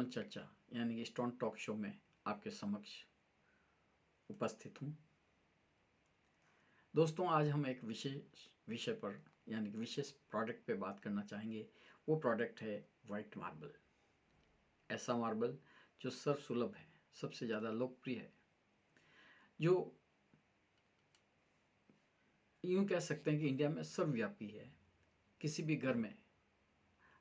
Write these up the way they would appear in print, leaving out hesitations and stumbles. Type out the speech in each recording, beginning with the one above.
चर्चा यानी कि स्टोन टॉक शो में आपके समक्ष उपस्थित हूँ। दोस्तों, आज हम एक विशेष विषय पर यानी कि विशेष प्रोडक्ट पे बात करना चाहेंगे। वो प्रोडक्ट है वाइट मार्बल। ऐसा मार्बल जो सर्वसुलभ है, सबसे ज़्यादा लोकप्रिय है, जो यूँ कह सकते हैं कि इंडिया में सर्वव्यापी है। किसी भी घर में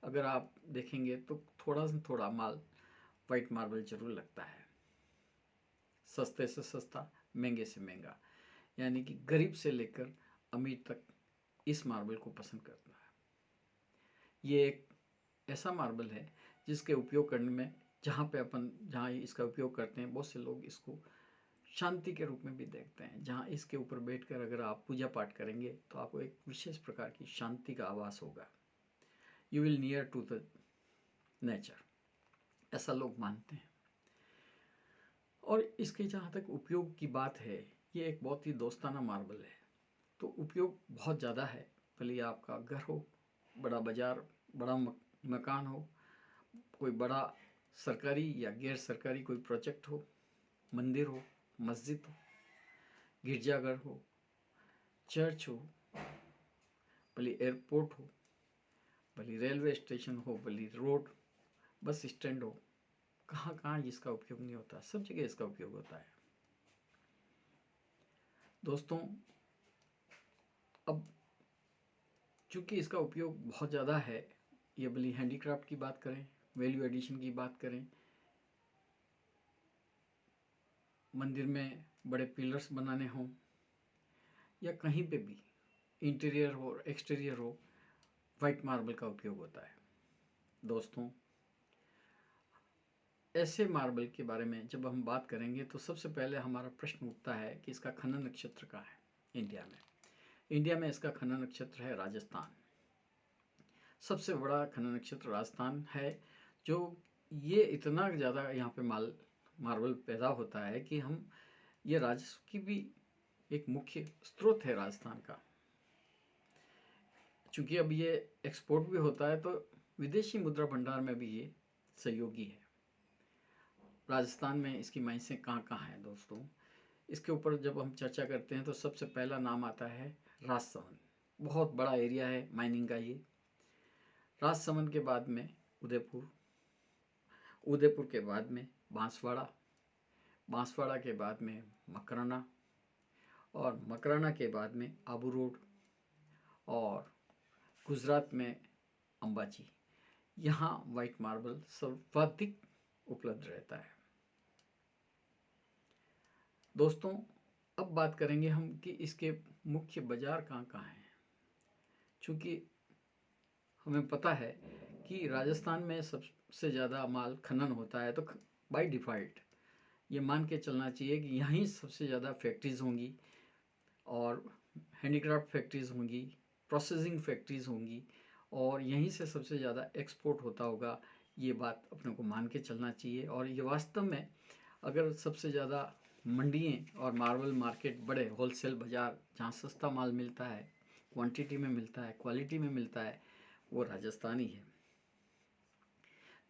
अगर आप देखेंगे तो थोड़ा से थोड़ा माल वाइट मार्बल जरूर लगता है। सस्ते से सस्ता, महंगे से महंगा, यानी कि गरीब से लेकर अमीर तक इस मार्बल को पसंद करता है। ये एक ऐसा मार्बल है जिसके उपयोग करने में जहाँ इसका उपयोग करते हैं, बहुत से लोग इसको शांति के रूप में भी देखते हैं। जहाँ इसके ऊपर बैठकर अगर आप पूजा पाठ करेंगे तो आपको एक विशेष प्रकार की शांति का आभास होगा। You will near to the nature, ऐसा लोग मानते हैं। और इसके जहाँ तक उपयोग की बात है, ये एक बहुत ही दोस्ताना मार्बल है। तो उपयोग बहुत ज़्यादा है। भले आपका घर हो, बड़ा बाजार, बड़ा मकान हो, कोई बड़ा सरकारी या गैर सरकारी कोई प्रोजेक्ट हो, मंदिर हो, मस्जिद हो, गिरजाघर हो, चर्च हो, भले एयरपोर्ट हो, भले रेलवे स्टेशन हो, भले रोड, बस स्टैंड हो, कहाँ कहाँ इसका उपयोग नहीं होता, सब जगह इसका उपयोग होता है। दोस्तों, अब चूँकि इसका उपयोग बहुत ज़्यादा है, ये भले हैंडीक्राफ्ट की बात करें, वैल्यू एडिशन की बात करें, मंदिर में बड़े पिलर्स बनाने हों, या कहीं पे भी इंटीरियर हो एक्सटीरियर हो, वाइट मार्बल का उपयोग होता है। दोस्तों, ऐसे मार्बल के बारे में जब हम बात करेंगे तो सबसे पहले हमारा प्रश्न उठता है कि इसका खनन नक्षत्र कहाँ है। इंडिया में इसका खनन नक्षत्र है राजस्थान। सबसे बड़ा खनन नक्षत्र राजस्थान है, जो ये इतना ज़्यादा यहाँ पे मार्बल पैदा होता है कि हम ये राजस्व की भी एक मुख्य स्रोत है राजस्थान का। चूँकि अब ये एक्सपोर्ट भी होता है तो विदेशी मुद्रा भंडार में भी ये सहयोगी है। राजस्थान में इसकी माइंसें कहाँ कहाँ हैं दोस्तों, इसके ऊपर जब हम चर्चा करते हैं तो सबसे पहला नाम आता है राजसमंद। बहुत बड़ा एरिया है माइनिंग का ये। राजसमंद के बाद में उदयपुर, उदयपुर के बाद में बांसवाड़ा, बांसवाड़ा के बाद में मकराना, और मकराना के बाद में आबू रोड, और गुजरात में अंबाजी। यहाँ वाइट मार्बल सर्वाधिक उपलब्ध रहता है। दोस्तों, अब बात करेंगे हम कि इसके मुख्य बाजार कहाँ कहाँ हैं। चूँकि हमें पता है कि राजस्थान में सबसे ज़्यादा माल खनन होता है, तो बाय डिफ़ॉल्ट ये मान के चलना चाहिए कि यहीं सबसे ज़्यादा फैक्ट्रीज़ होंगी, और हैंडीक्राफ्ट फैक्ट्रीज़ होंगी, प्रोसेसिंग फैक्ट्रीज़ होंगी, और यहीं से सबसे ज़्यादा एक्सपोर्ट होता होगा। ये बात अपने को मान के चलना चाहिए। और ये वास्तव में अगर सबसे ज़्यादा मंडियाँ और मार्बल मार्केट, बड़े होलसेल बाज़ार जहाँ सस्ता माल मिलता है, क्वांटिटी में मिलता है, क्वालिटी में मिलता है, वो राजस्थान ही है।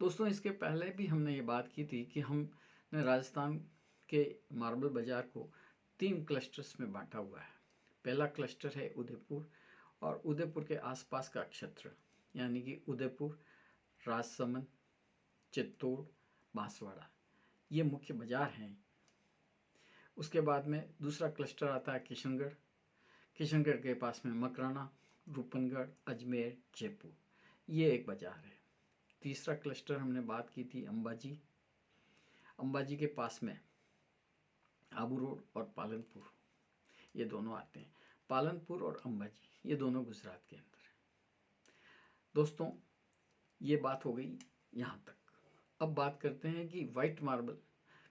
दोस्तों, इसके पहले भी हमने ये बात की थी कि हमने राजस्थान के मार्बल बाज़ार को 3 क्लस्टर्स में बांटा हुआ है। पहला क्लस्टर है उदयपुर, और उदयपुर के आसपास का क्षेत्र यानी कि उदयपुर, राजसमंद, चित्तौड़, बांसवाड़ा, ये मुख्य बाज़ार हैं। उसके बाद में दूसरा क्लस्टर आता है किशनगढ़। किशनगढ़ के पास में मकराना, रूपनगढ़, अजमेर, जयपुर, ये एक बाज़ार है। तीसरा क्लस्टर हमने बात की थी अंबाजी। अंबाजी के पास में आबू रोड और पालनपुर, ये दोनों आते हैं। पालनपुर और अंबाजी ये दोनों गुजरात के अंदर है। दोस्तों, ये बात हो गई यहाँ तक। अब बात करते हैं कि वाइट मार्बल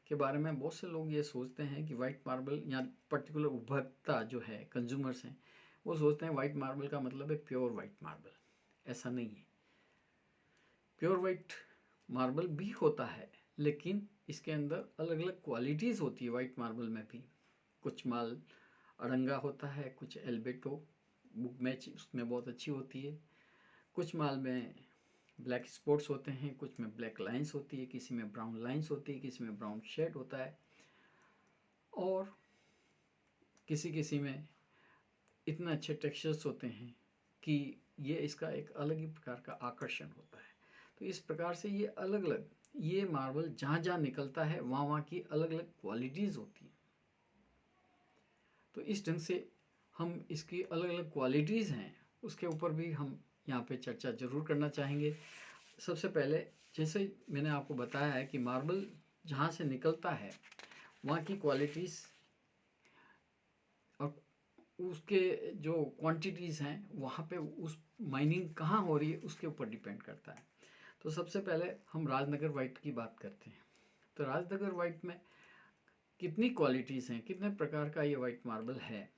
के बारे में। बहुत से लोग ये सोचते हैं कि वाइट मार्बल या पर्टिकुलर उपभोक्ता जो है, कंज्यूमर्स हैं, वो सोचते हैं वाइट मार्बल का मतलब है प्योर वाइट मार्बल। ऐसा नहीं है। प्योर वाइट मार्बल भी होता है, लेकिन इसके अंदर अलग अलग क्वालिटीज़ होती है वाइट मार्बल में भी। कुछ माल अड़ंगा होता है, कुछ एल्बेटो बुक मैच उसमें बहुत अच्छी होती है, कुछ माल में ब्लैक स्पॉट्स होते हैं, कुछ में ब्लैक लाइंस होती है, किसी में ब्राउन लाइंस होती है, किसी में ब्राउन शेड होता है, और किसी किसी में इतने अच्छे टेक्सचर्स होते हैं कि ये इसका एक अलग ही प्रकार का आकर्षण होता है। तो इस प्रकार से ये अलग अलग, ये मार्बल जहाँ जहाँ निकलता है वहाँ वहाँ की अलग अलग क्वालिटीज़ होती हैं। तो इस ढंग से हम इसकी अलग अलग क्वालिटीज़ हैं उसके ऊपर भी हम यहाँ पे चर्चा ज़रूर करना चाहेंगे। सबसे पहले जैसे मैंने आपको बताया है कि मार्बल जहाँ से निकलता है वहाँ की क्वालिटीज़ और उसके जो क्वांटिटीज़ हैं वहाँ पे उस माइनिंग कहाँ हो रही है उसके ऊपर डिपेंड करता है। तो सबसे पहले हम राजनगर वाइट की बात करते हैं। तो राजनगर वाइट में कितनी क्वालिटीज़ हैं, कितने प्रकार का ये वाइट मार्बल है,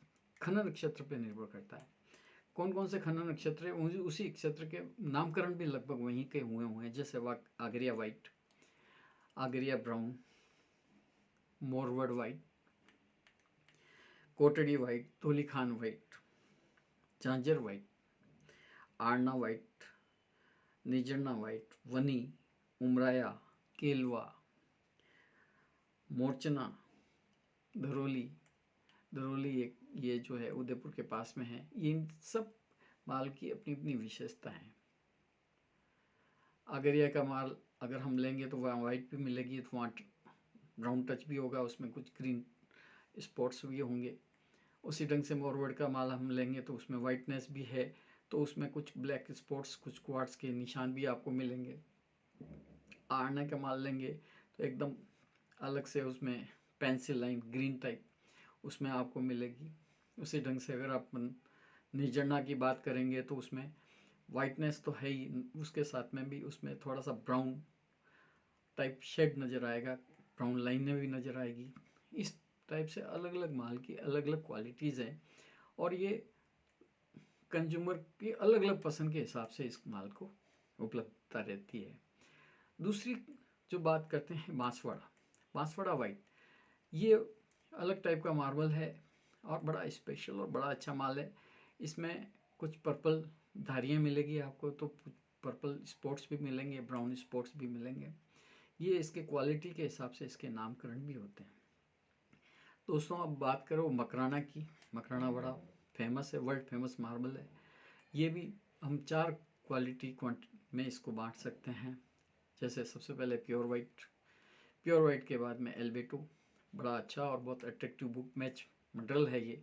खनन नक्षत्र पे निर्भर करता है। कौन कौन से खनन नक्षत्र है उसी नक्षत्र के नामकरण भी लगभग वहीं के हुए हैं, जैसे Agariya white, Agariya brown, Morwad white, Kotri white, Dholikhan white, Jhanjhar white, Arna white, Nijarna white, Wani, Umraya, केलवा, मोरचना, धरोली, धरोली एक ये जो है उदयपुर के पास में है। ये इन सब माल की अपनी अपनी विशेषता है। आगरिया का माल अगर हम लेंगे तो वहाँ वाइट भी मिलेगी, तो वहाँ ब्राउन टच भी होगा, उसमें कुछ ग्रीन स्पॉट्स भी होंगे। उसी ढंग से मोरवड का माल हम लेंगे तो उसमें वाइटनेस भी है, तो उसमें कुछ ब्लैक स्पॉट्स, कुछ क्वार्ट्स के निशान भी आपको मिलेंगे। आरना का माल लेंगे तो एकदम अलग से उसमें पेंसिल लाइन ग्रीन टाइप उसमें आपको मिलेगी। उसी ढंग से अगर आप निजरना की बात करेंगे तो उसमें वाइटनेस तो है ही, उसके साथ में भी उसमें थोड़ा सा ब्राउन टाइप शेड नज़र आएगा, ब्राउन लाइनें भी नज़र आएगी। इस टाइप से अलग अलग माल की अलग अलग क्वालिटीज़ हैं और ये कंज्यूमर की अलग अलग पसंद के हिसाब से इस माल को उपलब्धता रहती है। दूसरी जो बात करते हैं बांसवाड़ा, बांसवाड़ा वाइट, ये अलग टाइप का मार्बल है और बड़ा स्पेशल और बड़ा अच्छा माल है। इसमें कुछ पर्पल धारियाँ मिलेगी आपको, तो पर्पल स्पॉट्स भी मिलेंगे, ब्राउन स्पॉट्स भी मिलेंगे। ये इसके क्वालिटी के हिसाब से इसके नामकरण भी होते हैं। दोस्तों अब बात करो मकराना की। मकराना बड़ा फेमस है, वर्ल्ड फेमस मार्बल है। ये भी हम 4 क्वालिटी में इसको बांट सकते हैं। जैसे सबसे पहले प्योर वाइट, प्योर वाइट के बाद में एल्बेटो, बड़ा अच्छा और बहुत अट्रैक्टिव बुक मैच मटेरियल है ये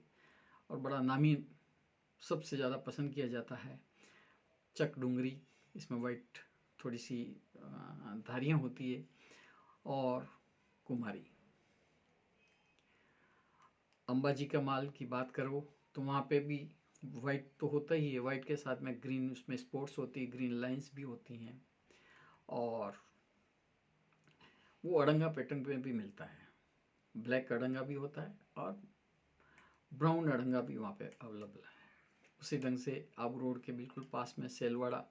और बड़ा नामी, सबसे ज़्यादा पसंद किया जाता है। चक डूंगरी, इसमें वाइट थोड़ी सी धारियाँ होती है, और कुमारी। अंबाजी का माल की बात करो तो वहाँ पे भी वाइट तो होता ही है, वाइट के साथ में ग्रीन उसमें स्पॉट्स होती है, ग्रीन लाइंस भी होती हैं, और वो अड़ंगा पैटर्न पे भी मिलता है। ब्लैक अड़ंगा भी होता है और ब्राउन अड़ंगा भी वहाँ पे अवेलेबल है। उसी ढंग से आबू रोड के बिल्कुल पास में सेलवाड़ा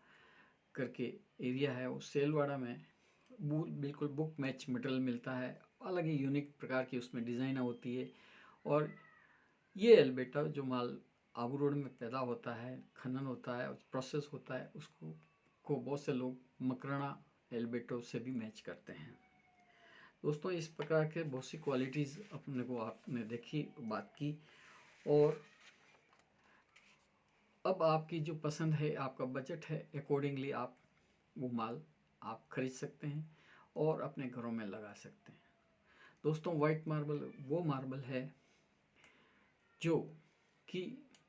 करके एरिया है, उस सेलवाड़ा में बिल्कुल बुक मैच मटेरियल मिलता है, अलग ही यूनिक प्रकार की उसमें डिज़ाइन होती है। और ये एल्बेटा जो माल आबू रोड में पैदा होता है, खनन होता है, प्रोसेस होता है, उसको बहुत से लोग मकराना एल्बेटो से भी मैच करते हैं। दोस्तों इस प्रकार के बहुत सी क्वालिटीज़ अपने को आपने देखी, बात की, और अब आपकी जो पसंद है, आपका बजट है, अकॉर्डिंगली आप वो माल आप खरीद सकते हैं और अपने घरों में लगा सकते हैं। दोस्तों वाइट मार्बल वो मार्बल है जो कि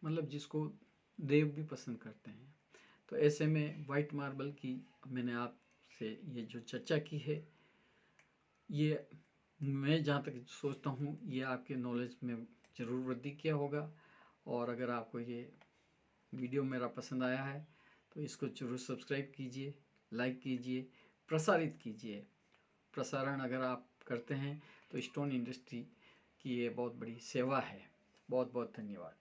मतलब जिसको देव भी पसंद करते हैं। तो ऐसे में वाइट मार्बल की मैंने आपसे ये जो चर्चा की है, ये मैं जहाँ तक सोचता हूँ ये आपके नॉलेज में ज़रूर वृद्धि किया होगा। और अगर आपको ये वीडियो मेरा पसंद आया है तो इसको जरूर सब्सक्राइब कीजिए, लाइक कीजिए, प्रसारित कीजिए। प्रसारण अगर आप करते हैं तो स्टोन इंडस्ट्री की ये बहुत बड़ी सेवा है। बहुत बहुत धन्यवाद।